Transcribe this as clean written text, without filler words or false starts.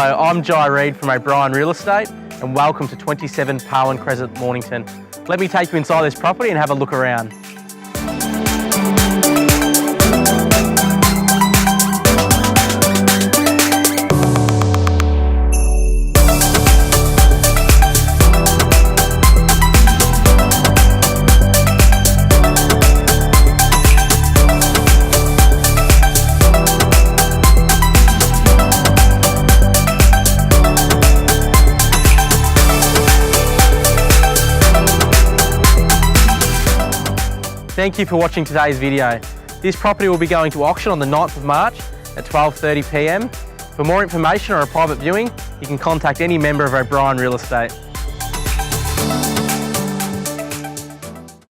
Hello, I'm Jai Reid from O'Brien Real Estate and welcome to 27 Parwan Crescent, Mornington. Let me take you inside this property and have a look around. Thank you for watching today's video. This property will be going to auction on the 9th of March at 12:30 p.m. For more information or a private viewing, you can contact any member of O'Brien Real Estate.